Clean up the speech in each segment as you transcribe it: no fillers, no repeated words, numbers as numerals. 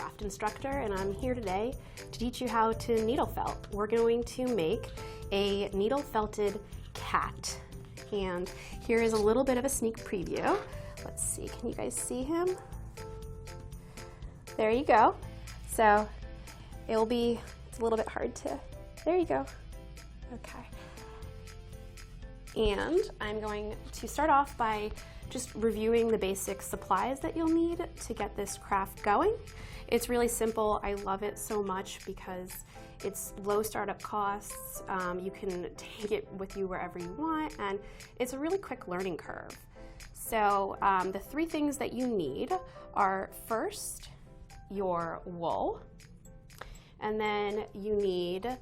craft instructor, and I'm here today to teach you how to needle felt. We're going to make a needle felted cat, and here is a little bit of a sneak preview. Let's see, can you guys see him? There you go. So it's a little bit hard to, there you go. Okay. And I'm going to start off by just reviewing the basic supplies that you'll need to get this craft going. It's really simple. I love it so much because it's low startup costs. You can take it with you wherever you want, and it's a really quick learning curve. So the three things that you need are first your wool, and then you need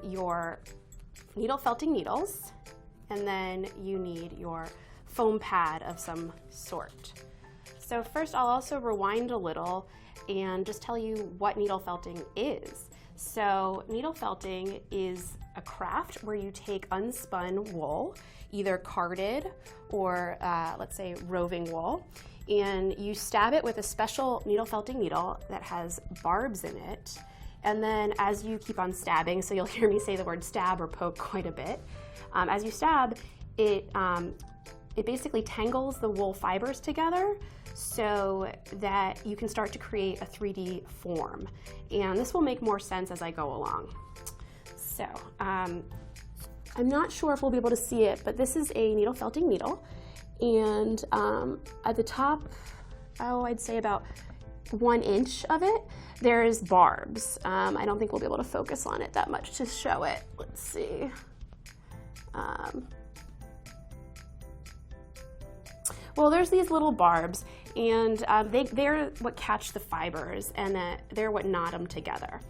your needle felting needles, and then you need your foam pad of some sort. So first I'll also rewind a little and just tell you what needle felting is. So needle felting is a craft where you take unspun wool, either carded or let's say roving wool, and you stab it with a special needle felting needle that has barbs in it. And then as you keep on stabbing, so you'll hear me say the word stab or poke quite a bit, as you stab, it basically tangles the wool fibers together so that you can start to create a 3D form. And this will make more sense as I go along. So I'm not sure if we'll be able to see it, but this is a needle felting needle. And at the top, I'd say about 1 inch of it, there's barbs. I don't think we'll be able to focus on it that much to show it. Let's see. Well, there's these little barbs, and they're what catch the fibers, and they're what knot them together.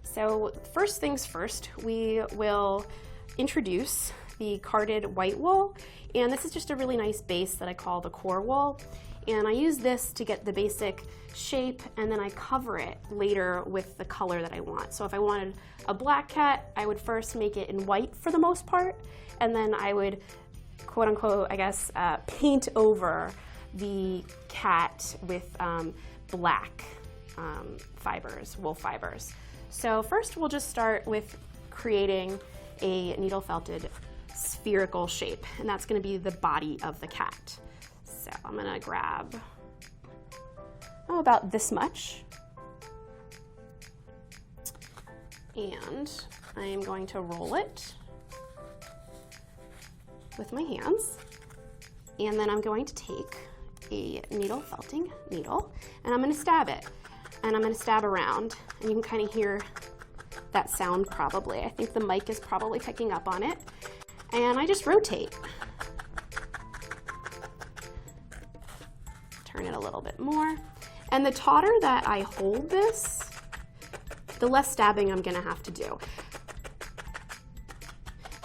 So first things first, we will introduce the carded white wool, and this is just a really nice base that I call the core wool. And I use this to get the basic shape, and then I cover it later with the color that I want. So if I wanted a black cat, I would first make it in white for the most part, and then I would, quote unquote, I guess, paint over the cat with black fibers, wool fibers. So first we'll just start with creating a needle felted spherical shape, and that's gonna be the body of the cat. So I'm gonna grab, about this much. And I am going to roll it with my hands. And then I'm going to take a needle felting needle, and I'm gonna stab it. And I'm gonna stab around, and you can kind of hear that sound probably. I think the mic is probably picking up on it. And I just rotate. Turn it a little bit more. And the tauter that I hold this, the less stabbing I'm gonna have to do.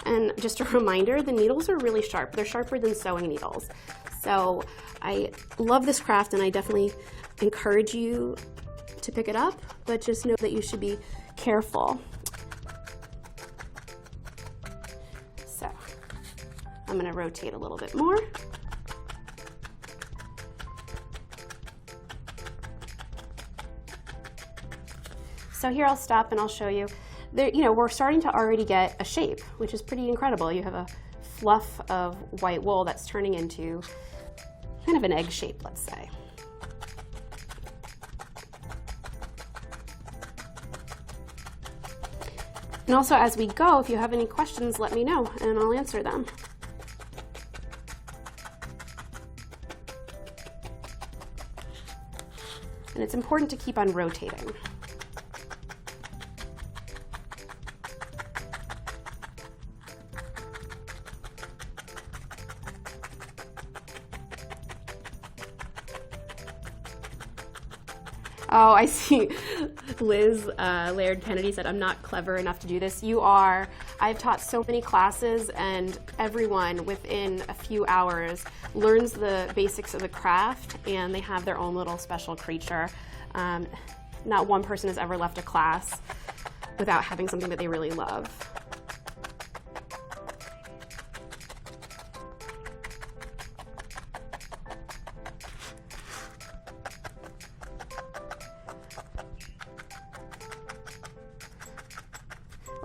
And just a reminder, the needles are really sharp. They're sharper than sewing needles. So I love this craft, and I definitely encourage you to pick it up, but just know that you should be careful. So I'm gonna rotate a little bit more. So here I'll stop and I'll show you. There, we're starting to already get a shape, which is pretty incredible. You have a fluff of white wool that's turning into kind of an egg shape, let's say. And also as we go, if you have any questions, let me know and I'll answer them. And it's important to keep on rotating. Oh, I see. Liz Laird Kennedy said, I'm not clever enough to do this. You are. I've taught so many classes, and everyone within a few hours learns the basics of the craft, and they have their own little special creature. Not one person has ever left a class without having something that they really love.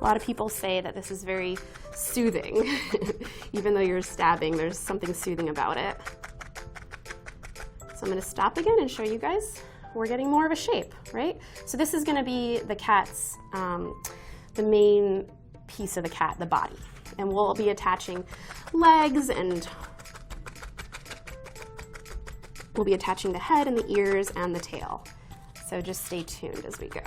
A lot of people say that this is very soothing. Even though you're stabbing, there's something soothing about it. So I'm gonna stop again and show you guys we're getting more of a shape, right? So this is gonna be the cat's, the main piece of the cat, the body. And we'll be attaching legs, and we'll be attaching the head and the ears and the tail. So just stay tuned as we go.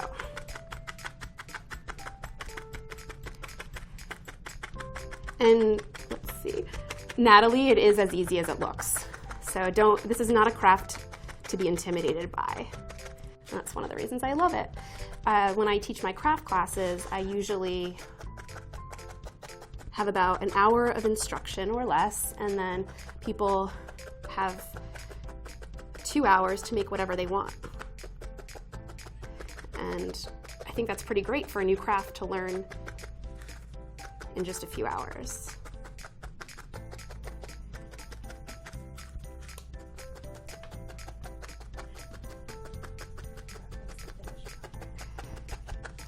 And let's see, Natalie, it is as easy as it looks. So this is not a craft to be intimidated by. That's one of the reasons I love it. When I teach my craft classes, I usually have about an hour of instruction or less, and then people have 2 hours to make whatever they want. And I think that's pretty great for a new craft to learn in just a few hours.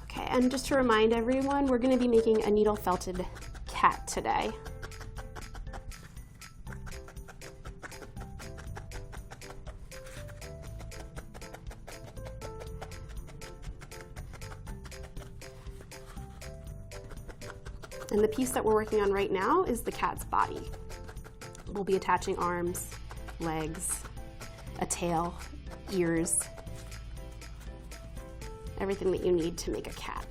Okay, and just to remind everyone, we're going to be making a needle felted cat today. And the piece that we're working on right now is the cat's body. We'll be attaching arms, legs, a tail, ears, everything that you need to make a cat.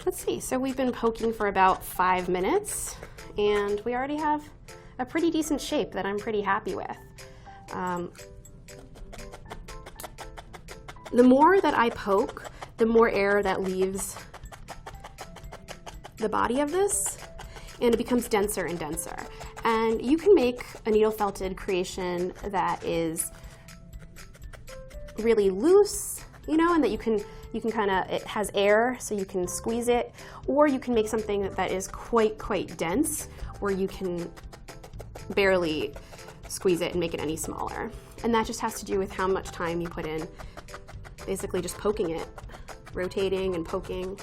Let's see, so we've been poking for about 5 minutes, and we already have a pretty decent shape that I'm pretty happy with. The more that I poke, the more air that leaves the body of this, and it becomes denser and denser. And you can make a needle felted creation that is really loose, you know, and that you can kind of, it has air so you can squeeze it, or you can make something that is quite dense where you can barely squeeze it and make it any smaller. And that just has to do with how much time you put in, basically just poking it, rotating and poking.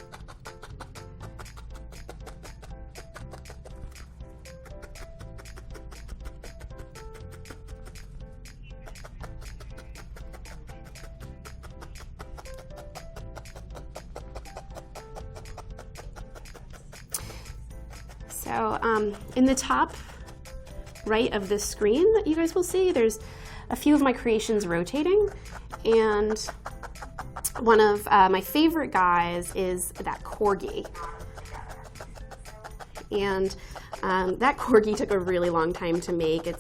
So in the top right of this screen that you guys will see, there's a few of my creations rotating, and one of my favorite guys is that corgi. And that corgi took a really long time to make.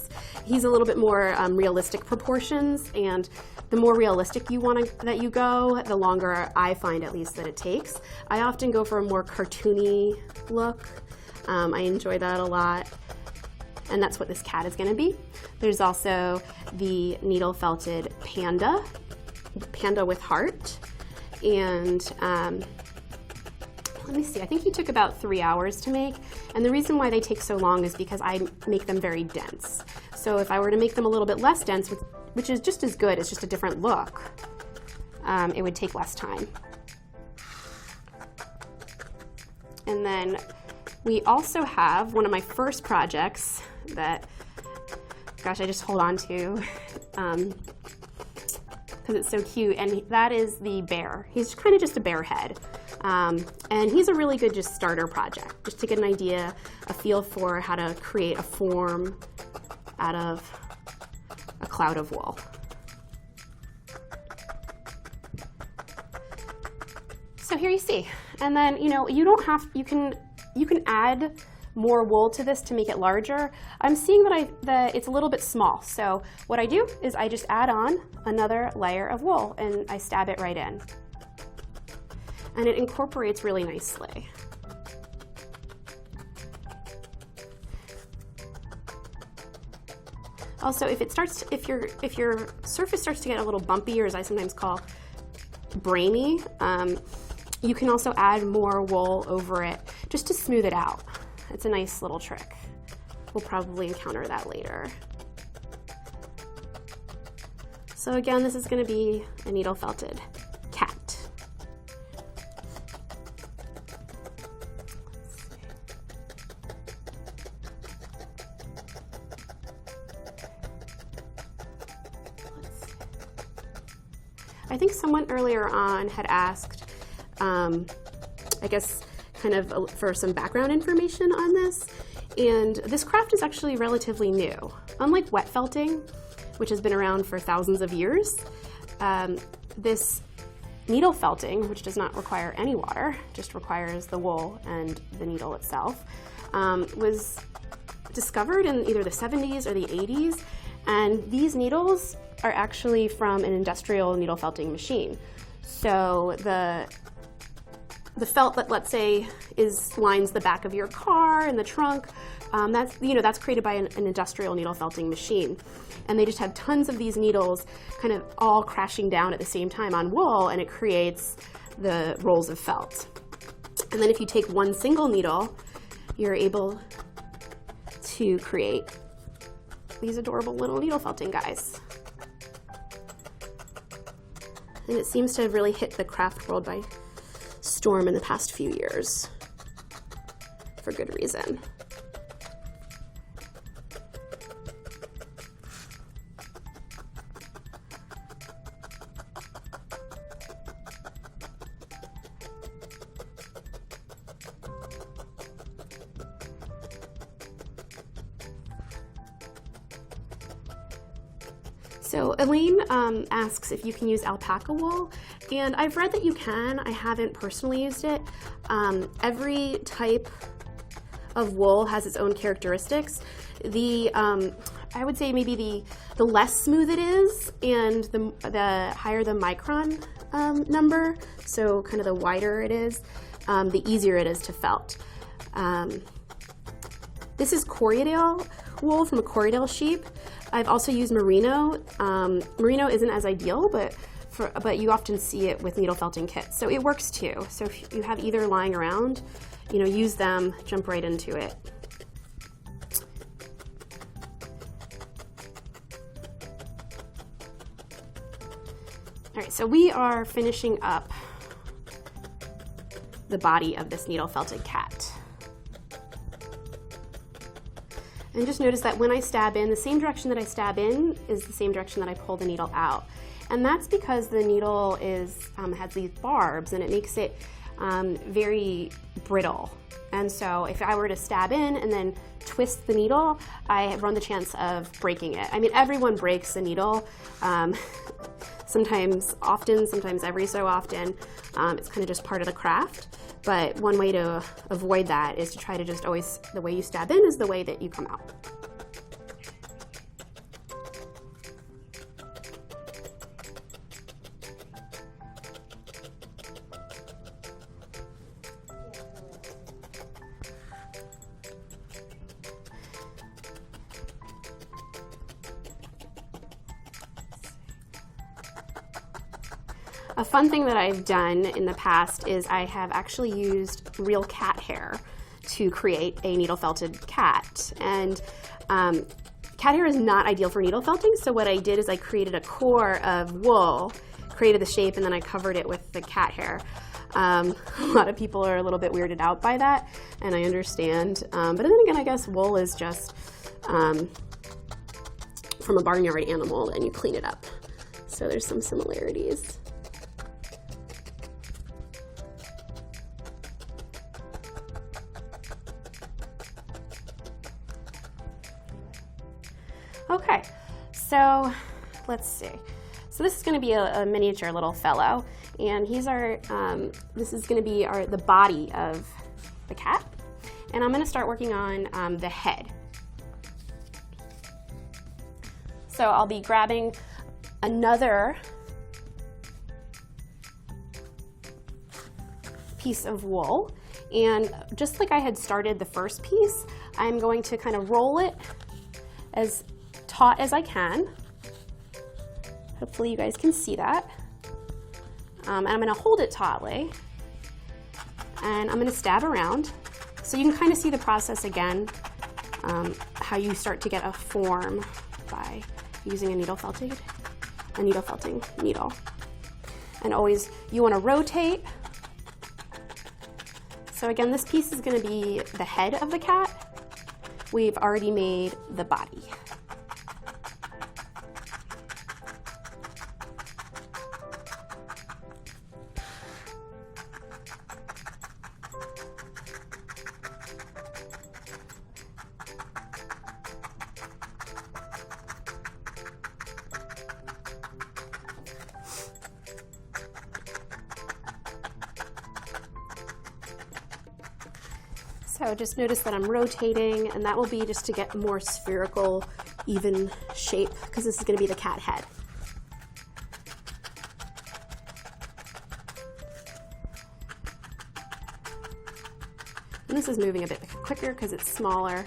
He's a little bit more realistic proportions, and the more realistic that you go, the longer I find at least that it takes. I often go for a more cartoony look. I enjoy that a lot, and that's what this cat is going to be. There's also the needle felted panda with heart, and let me see, I think he took about 3 hours to make, and the reason why they take so long is because I make them very dense. So if I were to make them a little bit less dense, which is just as good, it's just a different look, it would take less time. And then we also have one of my first projects that, gosh, I just hold on to because it's so cute, and that is the bear. He's kind of just a bear head, and he's a really good just starter project, just to get an idea, a feel for how to create a form out of a cloud of wool. So here you see, and then you don't have, you can add more wool to this to make it larger. I'm seeing that it's a little bit small, so what I do is I just add on another layer of wool and I stab it right in, and it incorporates really nicely. Also, if your surface starts to get a little bumpy, or as I sometimes call brainy, you can also add more wool over it just to smooth it out. It's a nice little trick. We'll probably encounter that later. So again, this is going to be a needle felted cat. I think someone earlier on had asked, I guess, kind of for some background information on this. And this craft is actually relatively new. Unlike wet felting, which has been around for thousands of years, this needle felting, which does not require any water, just requires the wool and the needle itself, was discovered in either the 70s or the 80s. And these needles are actually from an industrial needle felting machine. So the felt that, let's say, lines the back of your car and the trunk, that's created by an industrial needle felting machine. And they just have tons of these needles kind of all crashing down at the same time on wool, and it creates the rolls of felt. And then if you take one single needle, you're able to create these adorable little needle felting guys. And it seems to have really hit the craft world by storm in the past few years, for good reason. So Elaine asks if you can use alpaca wool, and I've read that you can. I haven't personally used it. Every type of wool has its own characteristics. I would say maybe the less smooth it is, and the higher the micron number, so kind of the wider it is, the easier it is to felt. This is Corriedale wool from a Corriedale sheep. I've also used merino. Merino isn't as ideal, but you often see it with needle felting kits, so it works too. So if you have either lying around, use them, jump right into it. All right, so we are finishing up the body of this needle felted cat. And just notice that when I stab in, the same direction that I stab in is the same direction that I pull the needle out. And that's because the needle has these barbs, and it makes it very brittle. And so if I were to stab in and then twist the needle, I run the chance of breaking it. I mean, everyone breaks the needle. Sometimes every so often. It's kind of just part of the craft. But one way to avoid that is to try to just always, the way you stab in is the way that you come out. A fun thing that I've done in the past is I have actually used real cat hair to create a needle felted cat. And cat hair is not ideal for needle felting, so what I did is I created a core of wool, created the shape, and then I covered it with the cat hair. A lot of people are a little bit weirded out by that, and I understand. But then again, I guess wool is just from a barnyard animal, and you clean it up. So there's some similarities. Okay, so let's see. So this is going to be a miniature little fellow, and this is going to be the body of the cat, and I'm going to start working on the head. So I'll be grabbing another piece of wool, and just like I had started the first piece, I'm going to kind of roll it as taut as I can. Hopefully you guys can see that. And I'm gonna hold it tautly, and I'm gonna stab around. So you can kind of see the process again, how you start to get a form by using a needle felting needle. And always, you wanna rotate. So again, this piece is gonna be the head of the cat. We've already made the body. So just notice that I'm rotating, and that will be just to get more spherical, even shape, because this is going to be the cat head. And this is moving a bit quicker because it's smaller.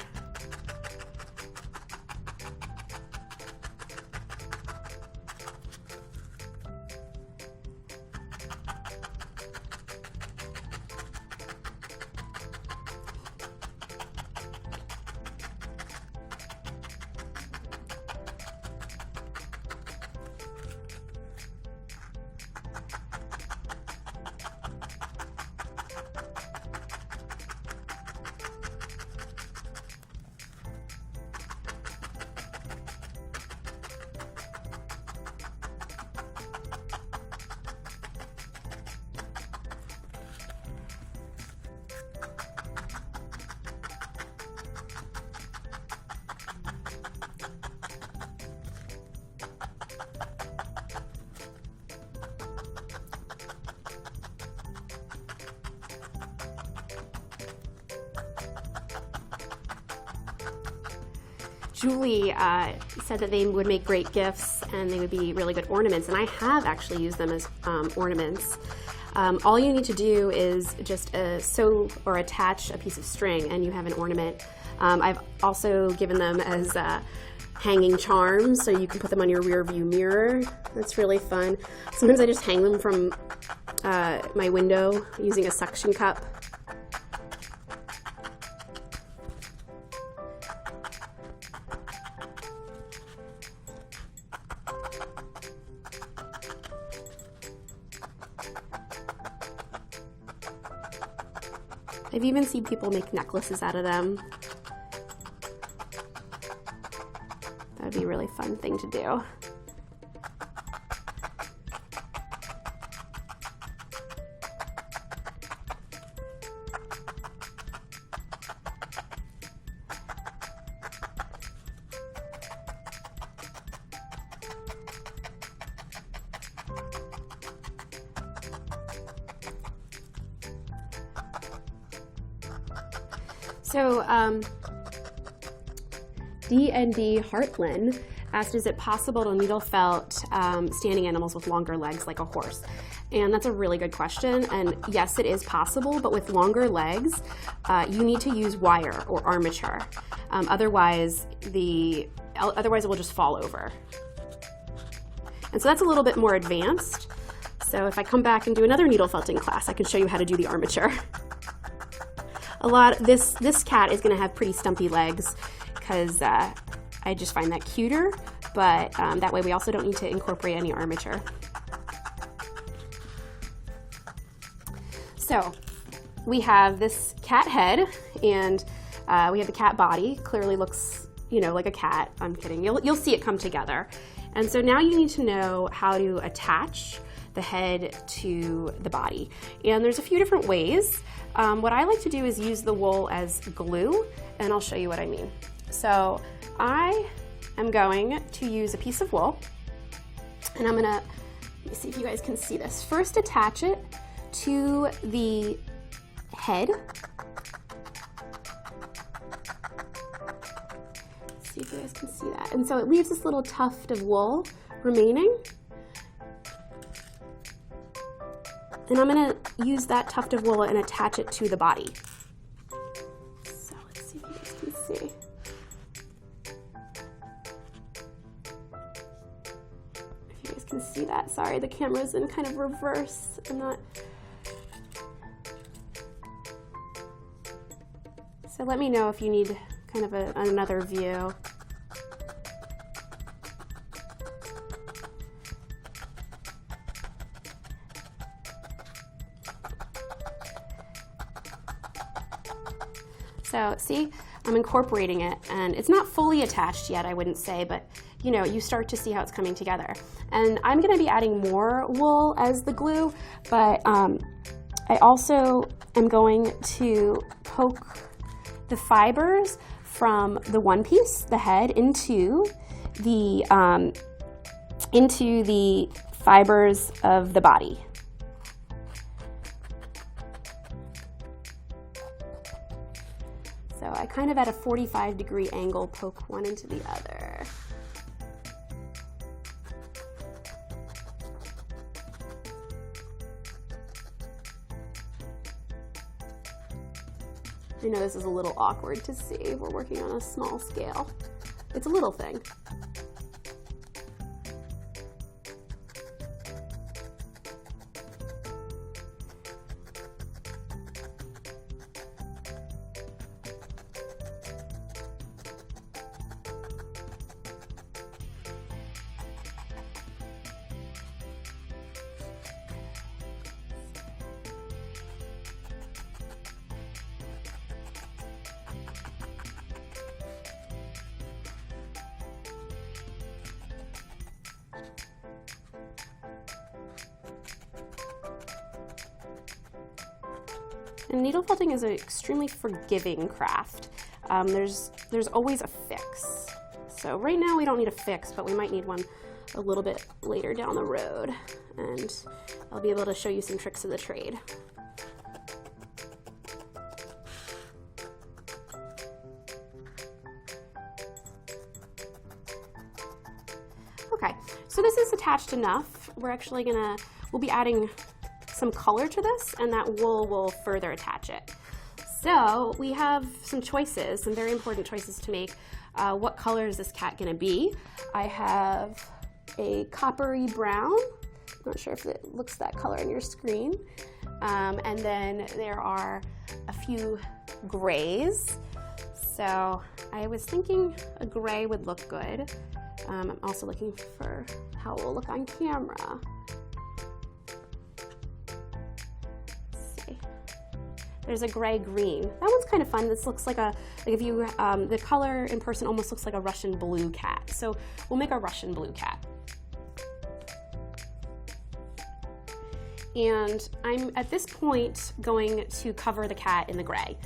Julie said that they would make great gifts and they would be really good ornaments, and I have actually used them as ornaments. All you need to do is just sew or attach a piece of string and you have an ornament. I've also given them as hanging charms, so you can put them on your rear view mirror. That's really fun. Sometimes I just hang them from my window using a suction cup. I've even seen people make necklaces out of them. That would be a really fun thing to do. So D&D Heartland asked, is it possible to needle felt standing animals with longer legs like a horse? And that's a really good question. And yes, it is possible, but with longer legs, you need to use wire or armature. Otherwise it will just fall over. And so that's a little bit more advanced. So if I come back and do another needle felting class, I can show you how to do the armature. This cat is going to have pretty stumpy legs because I just find that cuter, but that way we also don't need to incorporate any armature. So we have this cat head and we have the cat body. Clearly looks, like a cat. I'm kidding. You'll see it come together. And so now you need to know how to attach the head to the body. And there's a few different ways. What I like to do is use the wool as glue, and I'll show you what I mean. So I am going to use a piece of wool, and let me see if you guys can see this. First, attach it to the head. See if you guys can see that. And so it leaves this little tuft of wool remaining. And I'm going to use that tuft of wool and attach it to the body. So let's see if you guys can see. Sorry, the camera's in kind of reverse. I'm not. So let me know if you need kind of another view. So see, I'm incorporating it, and it's not fully attached yet, I wouldn't say, but you know, you start to see how it's coming together. And I'm gonna be adding more wool as the glue, but I also am going to poke the fibers from the one piece, the head, into the fibers of the body. So I kind of at a 45-degree angle poke one into the other. I know this is a little awkward to see. We're working on a small scale. It's a little thing. And needle felting is an extremely forgiving craft. There's always a fix. So right now we don't need a fix, but we might need one a little bit later down the road. And I'll be able to show you some tricks of the trade. Okay, so this is attached enough. We'll be adding some color to this, and that wool will further attach it. So we have some choices, some very important choices to make. What color is this cat gonna be? I have a coppery brown. I'm not sure if it looks that color on your screen. And then there are a few grays. So I was thinking a gray would look good. I'm also looking for how it will look on camera. There's a gray-green. That one's kind of fun. This looks like the color in person almost looks like a Russian blue cat. So we'll make a Russian blue cat. And I'm at this point going to cover the cat in the gray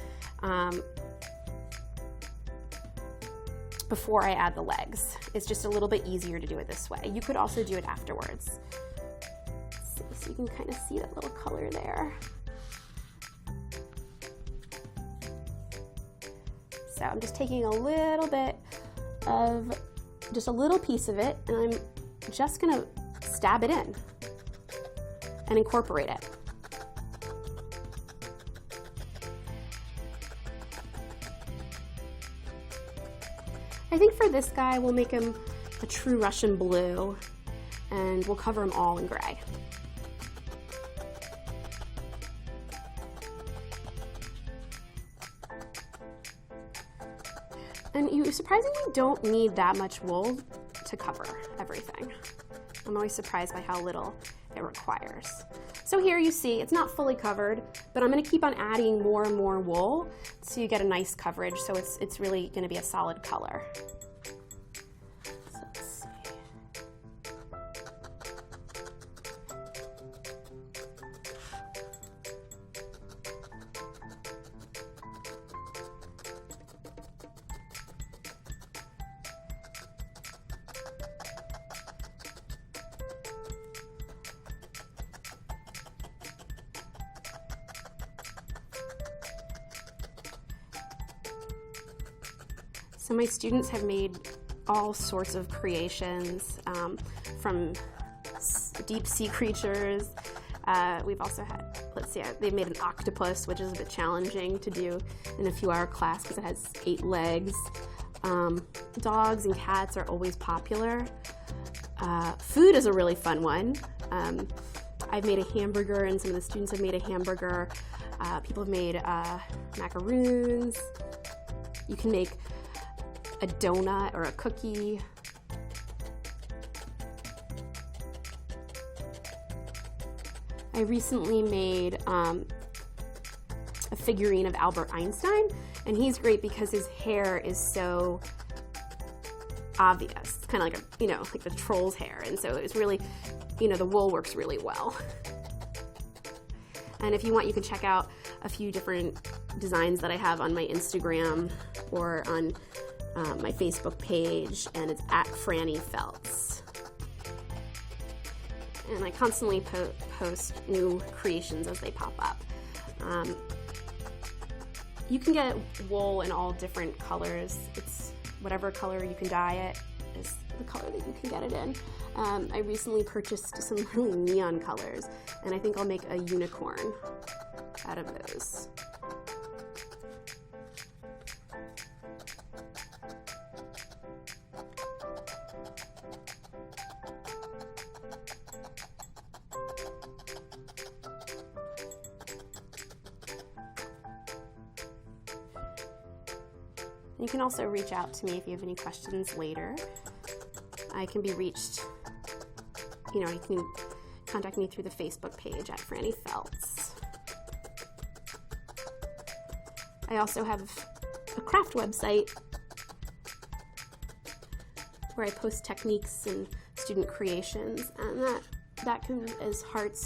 before I add the legs. It's just a little bit easier to do it this way. You could also do it afterwards. So you can kind of see that little color there. So I'm just taking a little bit of, just a little piece of it, and I'm just gonna stab it in and incorporate it. I think for this guy, we'll make him a true Russian blue, and we'll cover him all in gray. And you surprisingly don't need that much wool to cover everything. I'm always surprised by how little it requires. So here you see it's not fully covered, but I'm gonna keep on adding more and more wool so you get a nice coverage, so it's really gonna be a solid color. So let's see. So my students have made all sorts of creations, from deep sea creatures. We've also had, let's see, they've made an octopus, which is a bit challenging to do in a few-hour class because it has 8 legs. Dogs and cats are always popular. Food is a really fun one. I've made a hamburger, and some of the students have made a hamburger. People have made macaroons. You can make a donut or a cookie. I recently made a figurine of Albert Einstein, and he's great because his hair is so obvious. It's kind of like like the troll's hair, and so it's really, the wool works really well. And if you want, you can check out a few different designs that I have on my Instagram or on my Facebook page, and it's at Frannie Laks. And I constantly post new creations as they pop up. You can get wool in all different colors. It's whatever color you can dye it is the color that you can get it in. I recently purchased some really neon colors, and I think I'll make a unicorn out of those. You can also reach out to me if you have any questions later. I can be reached, you can contact me through the Facebook page at Frannie Laks. I also have a craft website where I post techniques and student creations, and that is Heart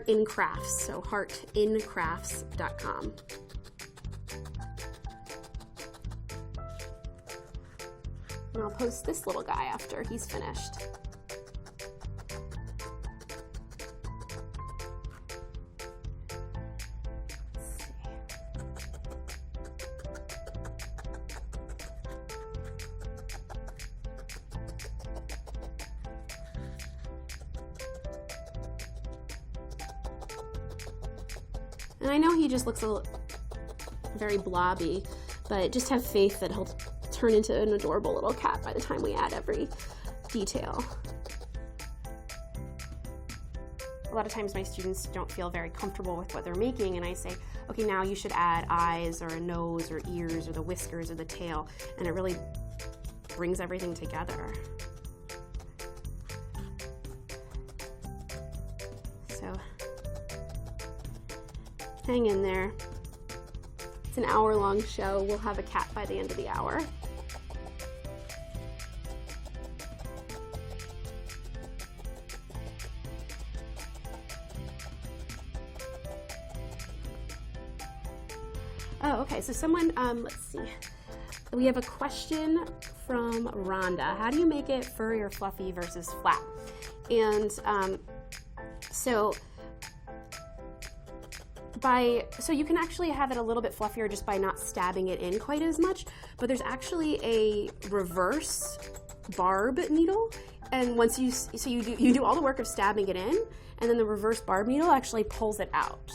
in Crafts, so heartincrafts.com. And I'll post this little guy after he's finished. And I know he just looks very blobby, but just have faith that he'll turn into an adorable little cat by the time we add every detail. A lot of times my students don't feel very comfortable with what they're making, and I say, okay, now you should add eyes or a nose or ears or the whiskers or the tail, and it really brings everything together. So hang in there. It's an hour-long show. We'll have a cat by the end of the hour. Oh, okay, so someone, let's see. We have a question from Rhonda. How do you make it furry or fluffy versus flat? And so you can actually have it a little bit fluffier just by not stabbing it in quite as much, but there's actually a reverse barb needle, and once you do all the work of stabbing it in, and then the reverse barb needle actually pulls it out.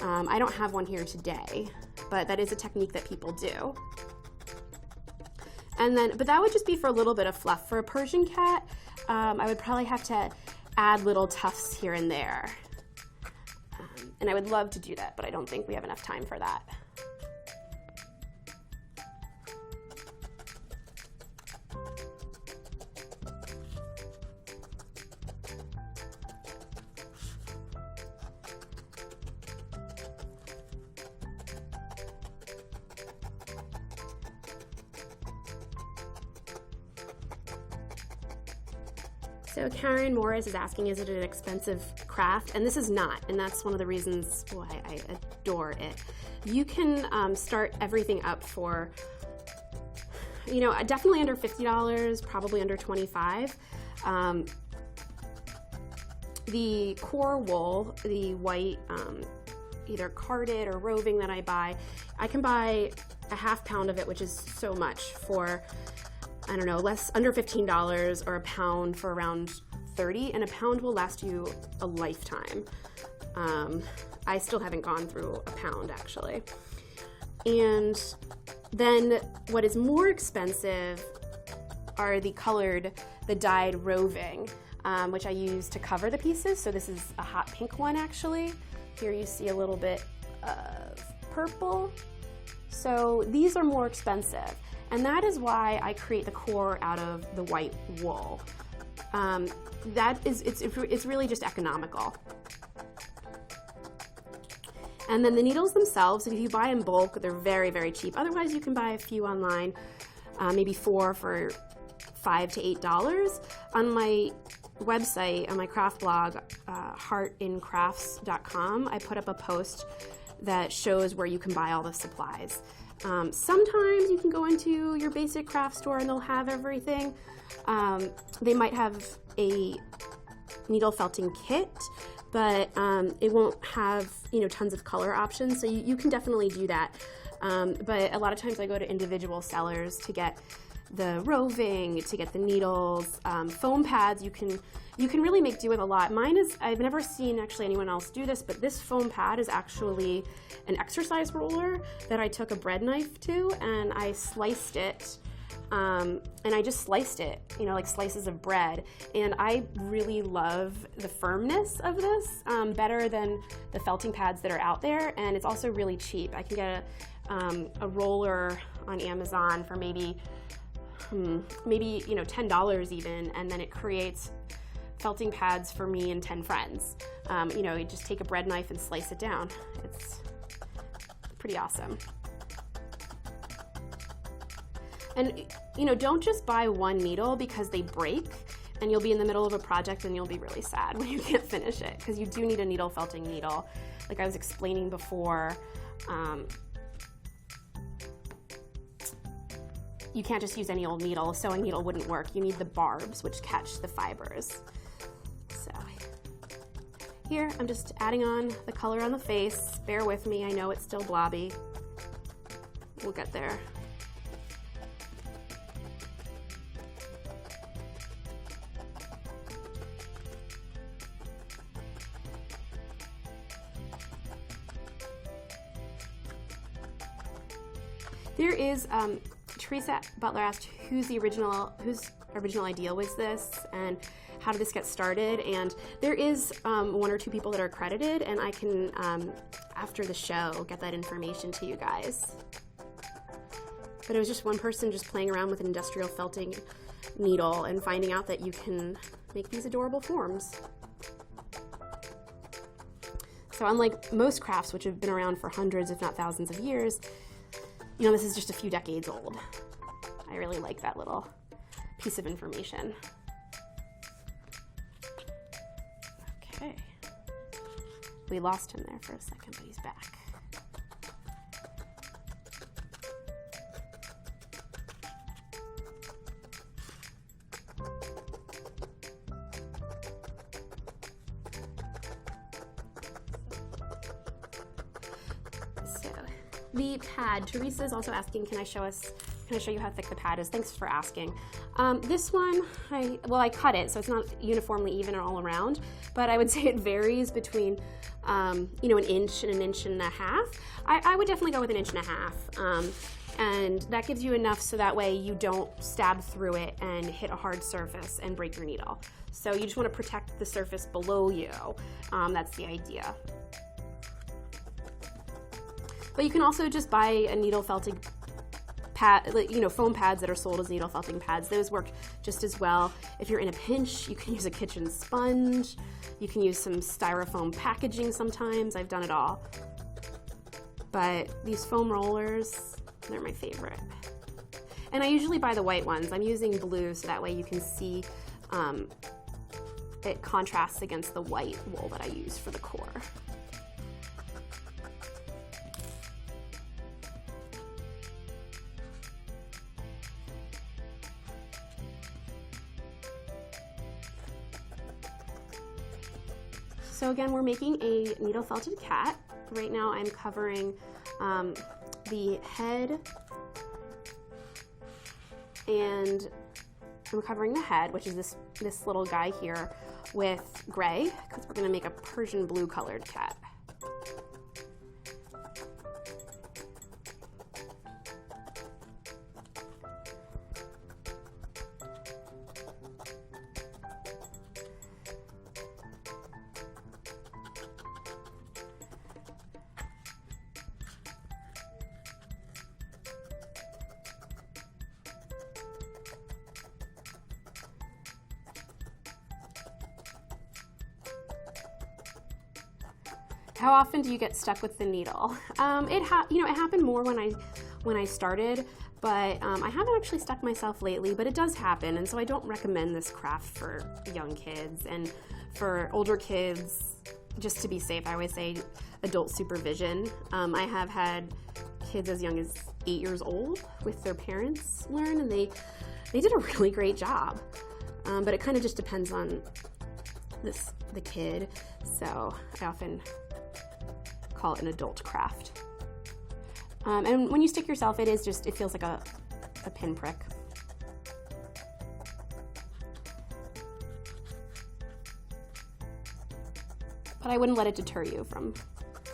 I don't have one here today, but that is a technique that people do. And then, but that would just be for a little bit of fluff. For a Persian cat, I would probably have to add little tufts here and there. And I would love to do that, but I don't think we have enough time for that. So Karen Morris is asking, is it an expensive craft? And this is not, and that's one of the reasons why I adore it. You can start everything up for, definitely under $50, probably under $25. The core wool, the white, either carded or roving that I buy, I can buy a ½ pound of it, which is so much, for I don't know, under $15, or a pound for around $30, and a pound will last you a lifetime. I still haven't gone through a pound, actually. And then what is more expensive are the dyed roving. which I use to cover the pieces. So this is a hot pink one actually. Here you see a little bit of purple. So these are more expensive. And that is why I create the core out of the white wool. It's really just economical. And then the needles themselves, if you buy in bulk, they're very, very cheap. Otherwise, you can buy a few online, maybe 4 for $5 to $8. On my website, on my craft blog, heartincrafts.com, I put up a post that shows where you can buy all the supplies. Sometimes you can go into your basic craft store and they'll have everything. They might have a needle felting kit, but it won't have, you know, tons of color options, so you can definitely do that. But a lot of times I go to individual sellers to get the roving, to get the needles, foam pads. You can really make do with a lot. Mine is, I've never seen actually anyone else do this, but this foam pad is actually an exercise roller that I took a bread knife to and I sliced it. And I just sliced it, you know, like slices of bread. And I really love the firmness of this, better than the felting pads that are out there. And it's also really cheap. I can get a roller on Amazon for maybe you know, $10 even, and then it creates felting pads for me and 10 friends. You know, you just take a bread knife and slice it down. It's pretty awesome. And, you know, don't just buy one needle because they break and you'll be in the middle of a project and you'll be really sad when you can't finish it, because you do need a needle felting needle. Like I was explaining before, you can't just use any old needle. A sewing needle wouldn't work. You need the barbs, which catch the fibers. So here, I'm just adding on the color on the face. Bear with me, I know it's still blobby. We'll get there. There is, Teresa Butler asked whose original idea was this and how did this get started, and there is 1 or 2 people that are credited, and I can, after the show, get that information to you guys. But it was just one person just playing around with an industrial felting needle and finding out that you can make these adorable forms. So unlike most crafts, which have been around for hundreds, if not thousands of years, you know, this is just a few decades old. I really like that little piece of information. Okay. We lost him there for a second, but he's back. The pad, Teresa is also asking, can I show you how thick the pad is? Thanks for asking. This one, I cut it, so it's not uniformly even all around, but I would say it varies between, you know, 1 inch and 1.5 inches. I would definitely go with 1.5 inches. And that gives you enough so that way you don't stab through it and hit a hard surface and break your needle. So you just want to protect the surface below you. That's the idea. But you can also just buy a needle felting pad, you know, foam pads that are sold as needle felting pads. Those work just as well. If you're in a pinch, you can use a kitchen sponge. You can use some styrofoam packaging sometimes. I've done it all. But these foam rollers, they're my favorite. And I usually buy the white ones. I'm using blue so that way you can see it contrasts against the white wool that I use for the core. So again, we're making a needle felted cat. Right now I'm covering the head, and I'm covering the head, which is this little guy here, with gray, because we're gonna make a Persian blue colored cat. How often do you get stuck with the needle? It happened more when I started, but I haven't actually stuck myself lately, but it does happen, and so I don't recommend this craft for young kids. And for older kids, just to be safe, I always say adult supervision. I have had kids as young as 8 years old with their parents learn, and they did a really great job. But it kind of just depends on the kid, so I often call it an adult craft. And when you stick yourself, it feels like a pinprick. But I wouldn't let it deter you from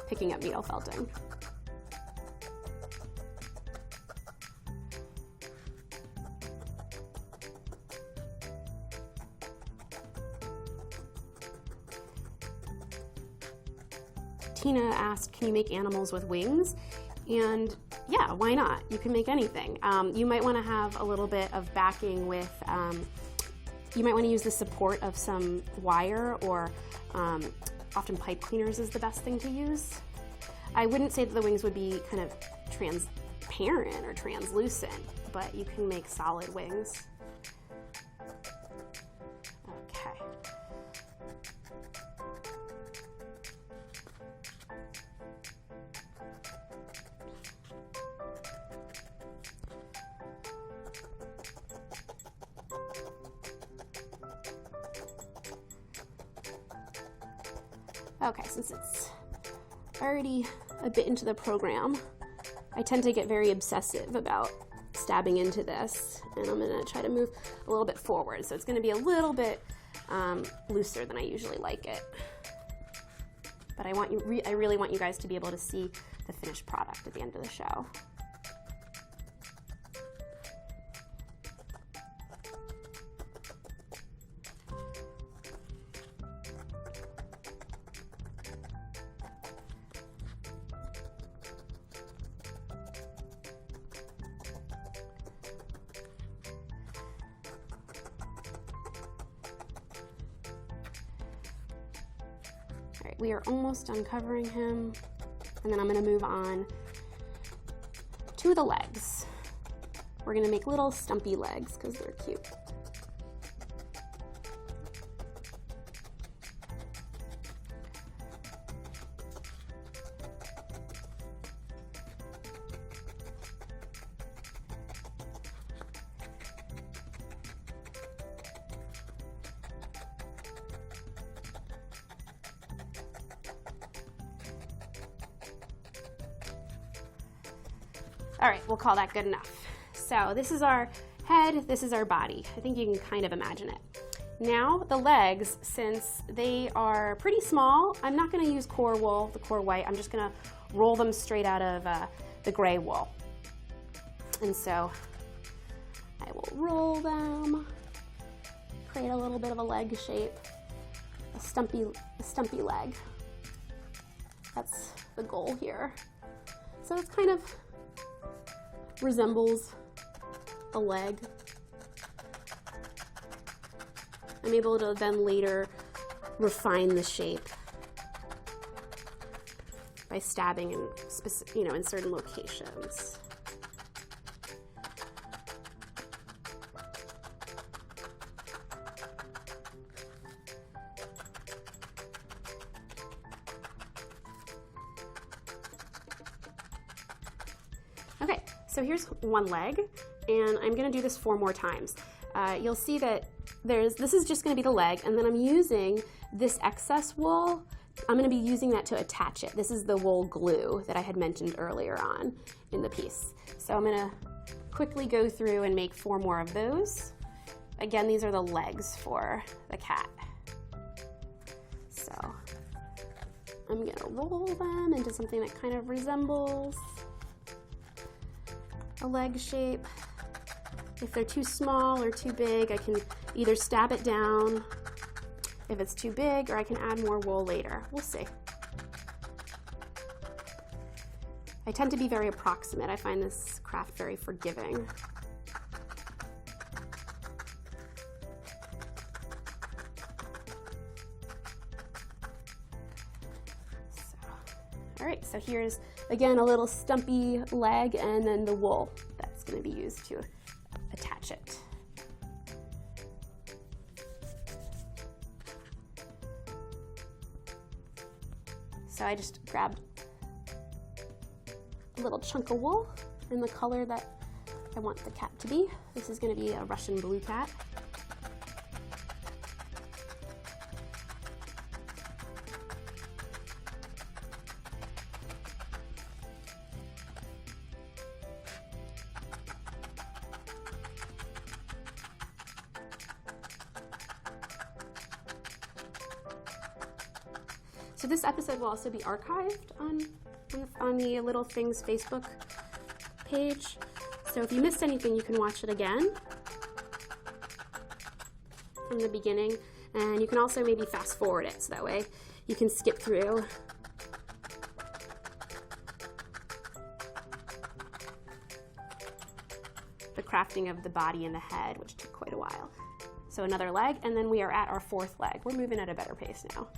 picking up needle felting. Tina asked, can you make animals with wings? And yeah, why not? You can make anything. You might want to have a little bit of backing with, you might want to use the support of some wire, or often pipe cleaners is the best thing to use. I wouldn't say that the wings would be kind of transparent or translucent, but you can make solid wings. Okay. Okay, since it's already a bit into the program, I tend to get very obsessive about stabbing into this, and I'm gonna try to move a little bit forward. So it's gonna be a little bit looser than I usually like it. But I really want you guys to be able to see the finished product at the end of the show. All right, we are almost done covering him, and then I'm gonna move on to the legs. We're gonna make little stumpy legs because they're cute. All right, we'll call that good enough. So this is our head, this is our body. I think you can kind of imagine it. Now the legs, since they are pretty small, I'm not gonna use core wool, the core white, I'm just gonna roll them straight out of the gray wool. And so I will roll them, create a little bit of a leg shape, a stumpy leg. That's the goal here. So it's kind of resembles a leg. I'm able to then later refine the shape by stabbing in in certain locations. Okay, so here's one leg, and I'm gonna do this 4 more times. You'll see that this is just gonna be the leg, and then I'm using this excess wool. I'm gonna be using that to attach it. This is the wool glue that I had mentioned earlier on in the piece. So I'm gonna quickly go through and make 4 more of those. Again, these are the legs for the cat. So I'm gonna roll them into something that kind of resembles a leg shape. If they're too small or too big, I can either stab it down if it's too big, or I can add more wool later. We'll see. I tend to be very approximate. I find this craft very forgiving. So All right, so here's, again, a little stumpy leg and then the wool that's gonna be used to attach it. So I just grabbed a little chunk of wool in the color that I want the cat to be. This is gonna be a Russian blue cat. So this episode will also be archived on the Little Things Facebook page. So if you missed anything, you can watch it again from the beginning. And you can also maybe fast forward it, so that way you can skip through the crafting of the body and the head, which took quite a while. So another leg, and then we are at our fourth leg. We're moving at a better pace now.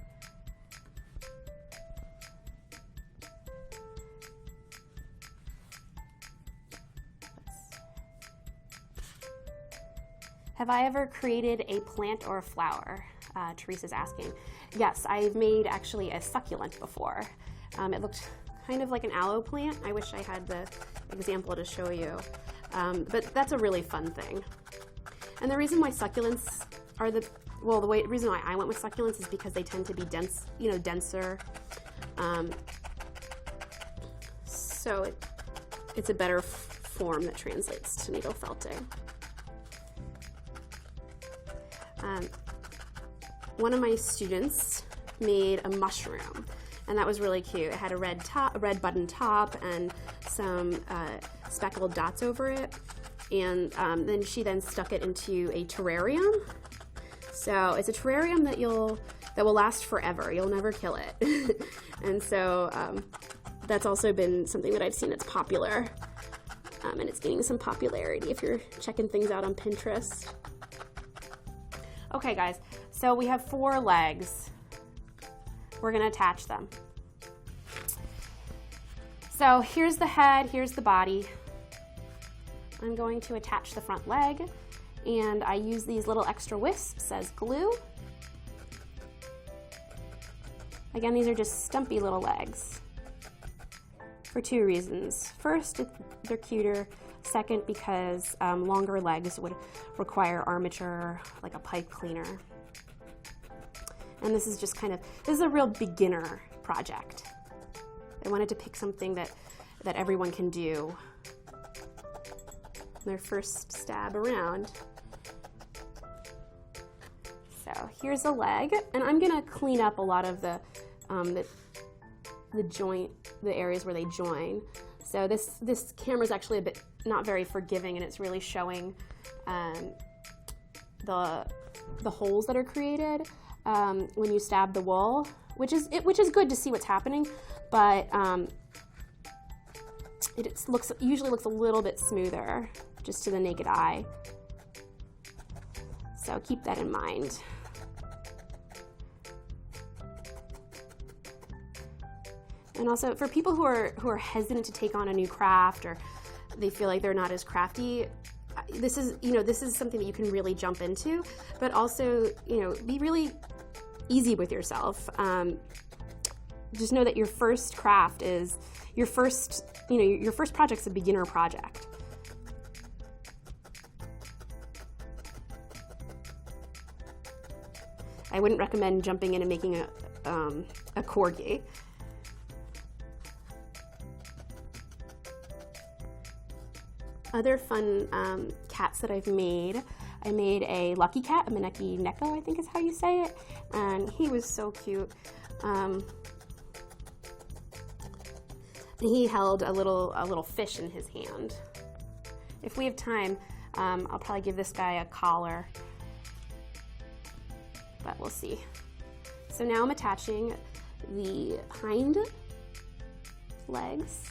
Have I ever created a plant or a flower? Teresa's asking. Yes, I've made actually a succulent before. It looked kind of like an aloe plant. I wish I had the example to show you. But that's a really fun thing. And the reason why succulents are the reason why I went with succulents is because they tend to be dense, denser. So it's a better form that translates to needle felting. One of my students made a mushroom, and that was really cute. It had a red button top, and some speckled dots over it. And then she stuck it into a terrarium. So it's a terrarium that will last forever. You'll never kill it. And so that's also been something that I've seen that's popular, and it's gaining some popularity if you're checking things out on Pinterest. Okay guys, so we have 4 legs. We're gonna attach them. So here's the head, here's the body. I'm going to attach the front leg, and I use these little extra wisps as glue. Again, these are just stumpy little legs for 2 reasons. First, they're cuter. Second, because longer legs would require armature, like a pipe cleaner. And this is just this is a real beginner project. I wanted to pick something that everyone can do their first stab around. So here's a leg, and I'm gonna clean up a lot of the areas where they join. So this camera is actually a bit not very forgiving, and it's really showing the holes that are created when you stab the wool, which is good to see what's happening, but it usually looks a little bit smoother just to the naked eye. So keep that in mind. And also for people who are hesitant to take on a new craft, or they feel like they're not as crafty, this is something that you can really jump into, but also, be really easy with yourself. Just know that your first craft is your first project's a beginner project. I wouldn't recommend jumping in and making a corgi. Other fun cats that I've made. I made a lucky cat, a Maneki Neko, I think is how you say it, and he was so cute. He held a little fish in his hand. If we have time, I'll probably give this guy a collar, but we'll see. So now I'm attaching the hind legs.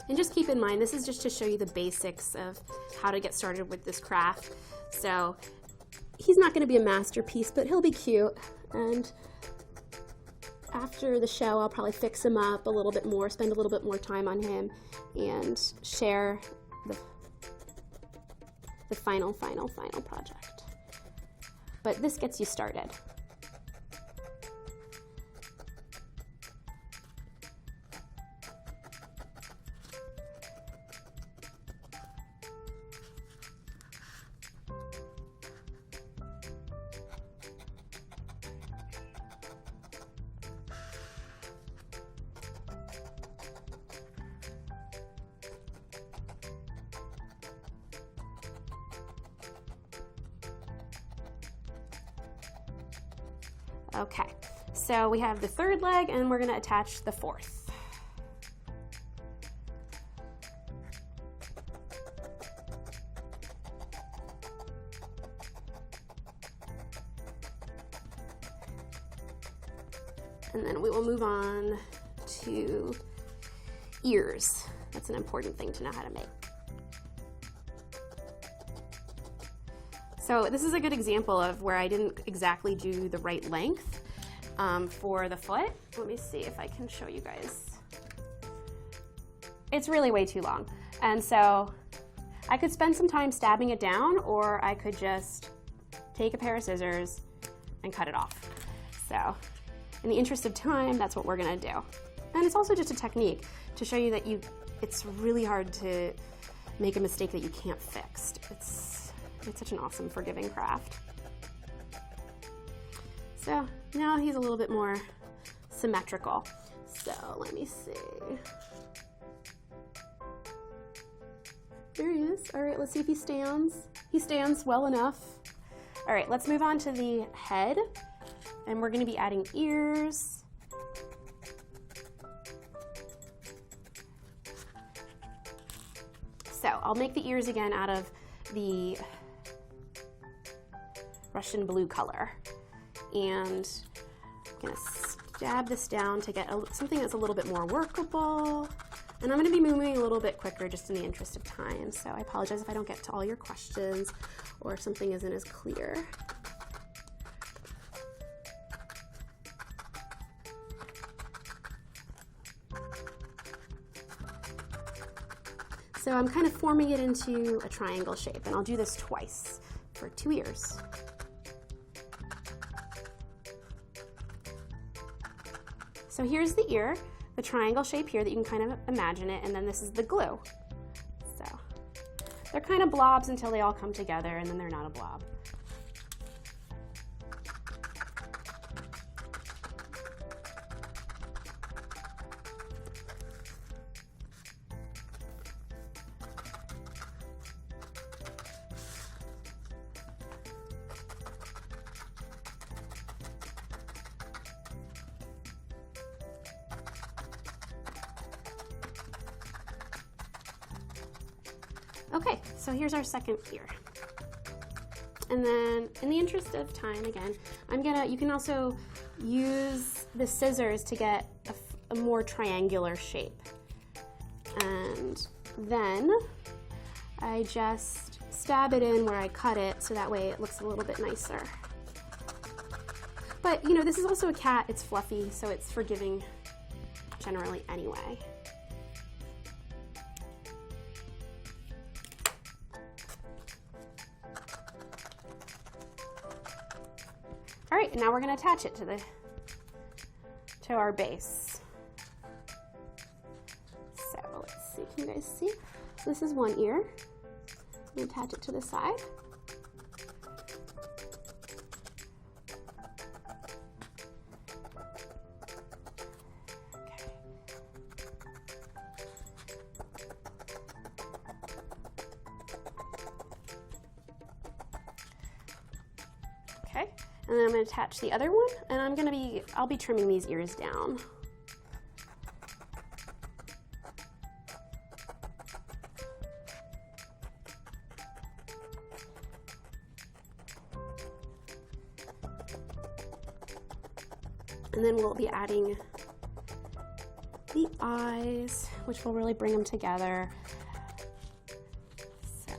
And just keep in mind, this is just to show you the basics of how to get started with this craft. So he's not going to be a masterpiece, but he'll be cute. And after the show, I'll probably fix him up a little bit more, spend a little bit more time on him, and share the final project. But this gets you started. Okay, so we have the third leg and we're going to attach the fourth. And then we will move on to ears. That's an important thing to know how to make. So this is a good example of where I didn't exactly do the right length for the foot. Let me see if I can show you guys. It's really way too long. And so I could spend some time stabbing it down, or I could just take a pair of scissors and cut it off. So in the interest of time, that's what we're gonna do. And it's also just a technique to show you that it's really hard to make a mistake that you can't fix. It's such an awesome, forgiving craft. So now he's a little bit more symmetrical. So let me see. There he is. All right, let's see if he stands. He stands well enough. All right, let's move on to the head. And we're gonna be adding ears. So I'll make the ears again out of the Russian blue color. And I'm gonna stab this down to get something that's a little bit more workable. And I'm gonna be moving a little bit quicker just in the interest of time. So I apologize if I don't get to all your questions or if something isn't as clear. So I'm kind of forming it into a triangle shape, and I'll do this twice for 2 ears. So here's the ear, the triangle shape here that you can kind of imagine it, and then this is the glue. So they're kind of blobs until they all come together, and then they're not a blob. Okay, so here's our second ear. And then in the interest of time, again, you can also use the scissors to get a more triangular shape. And then I just stab it in where I cut it so that way it looks a little bit nicer. But you know, this is also a cat, it's fluffy, so it's forgiving generally anyway. All right, and now we're going to attach it to our base. So let's see, can you guys see? So this is one ear. I'm going to attach it to the side. Okay, and then I'm going to attach the other one, and I'll be trimming these ears down. And then we'll be adding the eyes, which will really bring them together. So.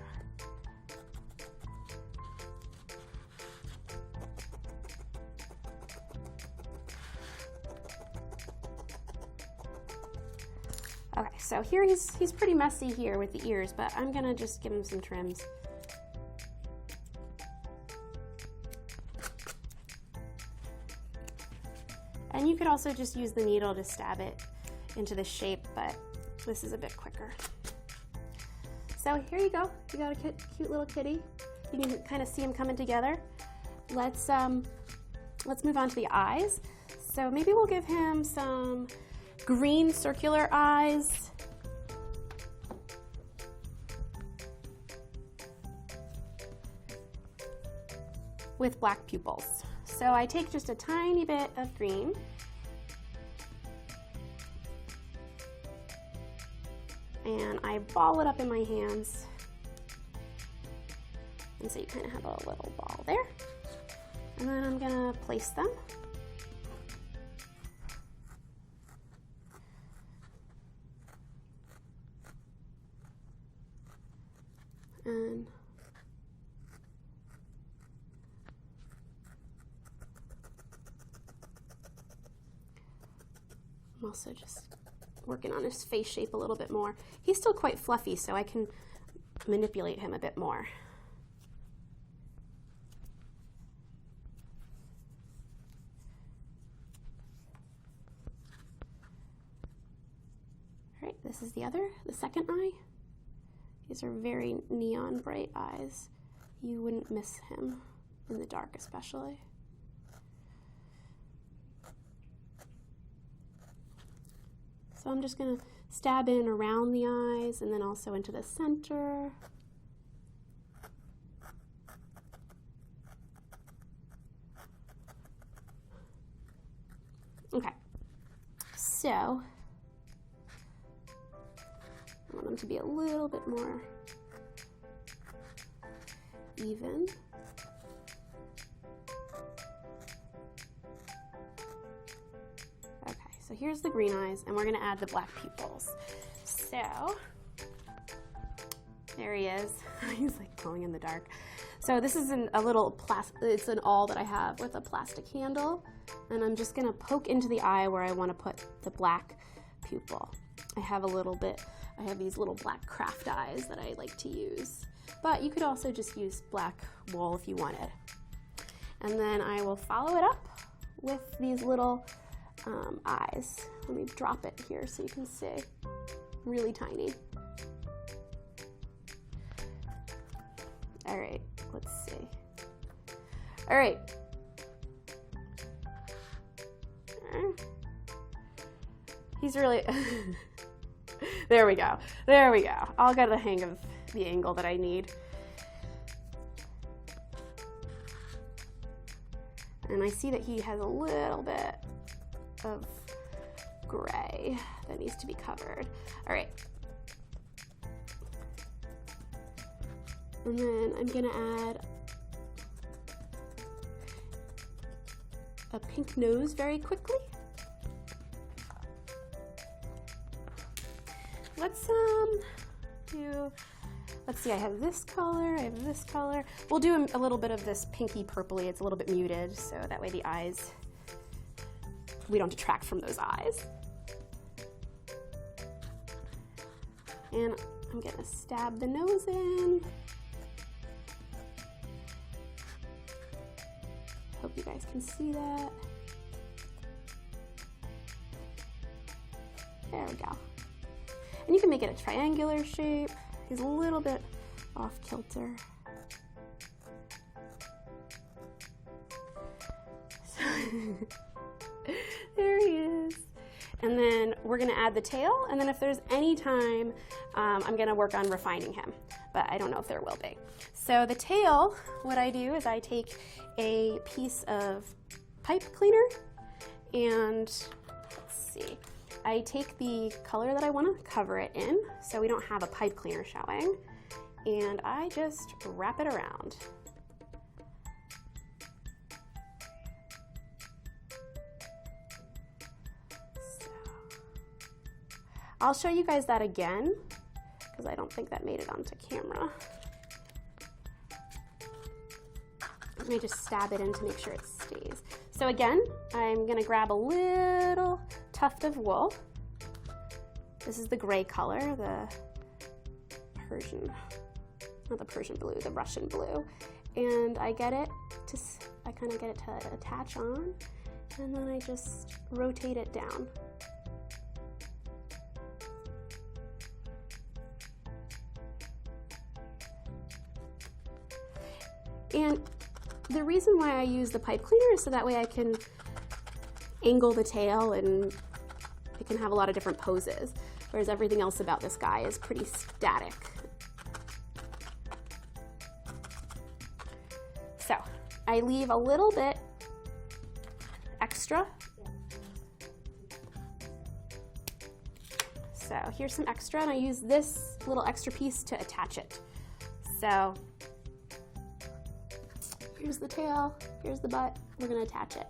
Okay, so here he's pretty messy here with the ears, but I'm gonna just give him some trims. And you could also just use the needle to stab it into the shape, but this is a bit quicker. So here you go. You got a cute little kitty. You can kind of see him coming together. Let's move on to the eyes. So maybe we'll give him some green circular eyes. With black pupils. So I take just a tiny bit of green and I ball it up in my hands. And so you kind of have a little ball there. And then I'm gonna place them. And I'm also just working on his face shape a little bit more. He's still quite fluffy, so I can manipulate him a bit more. All right, this is the second eye. These are very neon bright eyes. You wouldn't miss him in the dark especially. So I'm just gonna stab in around the eyes and then also into the center. Okay, so I want them to be a little bit more even. So here's the green eyes, and we're gonna add the black pupils. So, there he is. He's like glowing in the dark. So this is it's an awl that I have with a plastic handle, and I'm just gonna poke into the eye where I wanna put the black pupil. I have these little black craft eyes that I like to use, but you could also just use black wool if you wanted. And then I will follow it up with these little eyes. Let me drop it here so you can see. Really tiny. All right, let's see. All right. He's really, there we go. There we go. I'll get the hang of the angle that I need. And I see that he has a little bit of gray that needs to be covered. All right. And then I'm gonna add a pink nose very quickly. Let's see, I have this color, I have this color. We'll do a little bit of this pinky purpley. It's a little bit muted, so that way the eyes, we don't detract from those eyes. And I'm gonna stab the nose in. Hope you guys can see that. There we go. And you can make it a triangular shape. He's a little bit off kilter. There he is. And then we're gonna add the tail, and then if there's any time, I'm gonna work on refining him, but I don't know if there will be. So the tail, what I do is I take a piece of pipe cleaner, and let's see, I take the color that I wanna cover it in, so we don't have a pipe cleaner showing, and I just wrap it around. I'll show you guys that again because I don't think that made it onto camera. Let me just stab it in to make sure it stays. So again, I'm gonna grab a little tuft of wool. This is the gray color, the Persian, not the Persian blue, the Russian blue. And I kind of get it to attach on, and then I just rotate it down. And the reason why I use the pipe cleaner is so that way I can angle the tail and it can have a lot of different poses, whereas everything else about this guy is pretty static. So I leave a little bit extra. So here's some extra, and I use this little extra piece to attach it. So here's the tail, here's the butt, we're gonna attach it.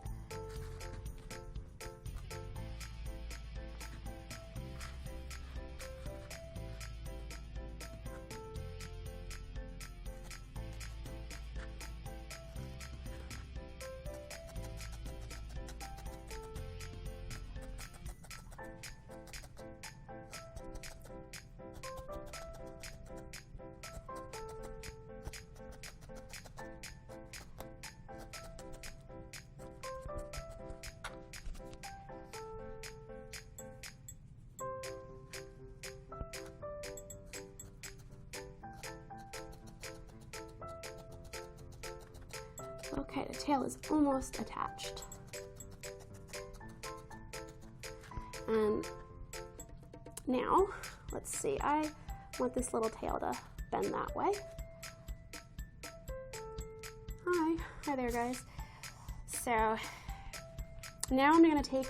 Okay, the tail is almost attached. And now, let's see, I want this little tail to bend that way. Hi there guys. So now I'm gonna take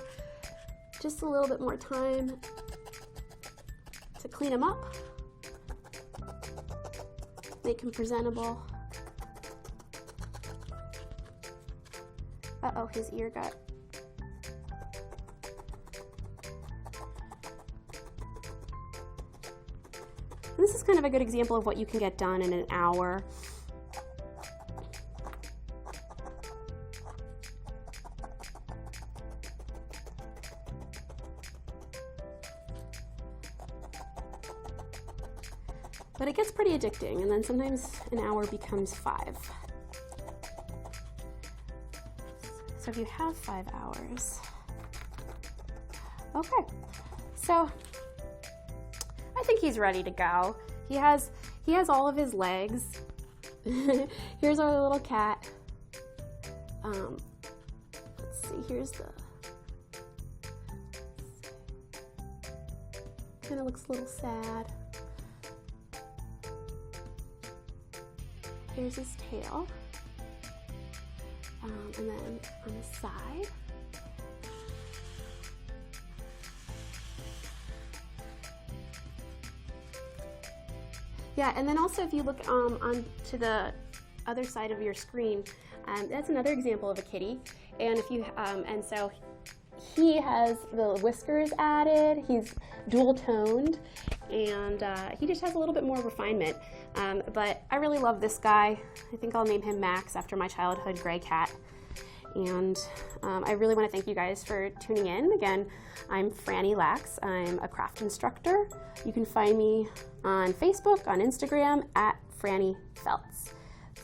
just a little bit more time to clean him up, make him presentable. Uh-oh, his ear got... This is kind of a good example of what you can get done in an hour. But it gets pretty addicting, and then sometimes an hour becomes 5. So if you have 5 hours. Okay, so I think he's ready to go. He has all of his legs. Here's our little cat. Let's see, here's the, kind of looks a little sad. Here's his tail. And then on the side, yeah, and then also if you look on to the other side of your screen, that's another example of a kitty. And if you and so he has the whiskers added. He's dual toned, and he just has a little bit more refinement. But I really love this guy. I think I'll name him Max after my childhood gray cat. And I really want to thank you guys for tuning in. Again, I'm Frannie Laks. I'm a craft instructor. You can find me on Facebook, on Instagram, at Frannie Felts.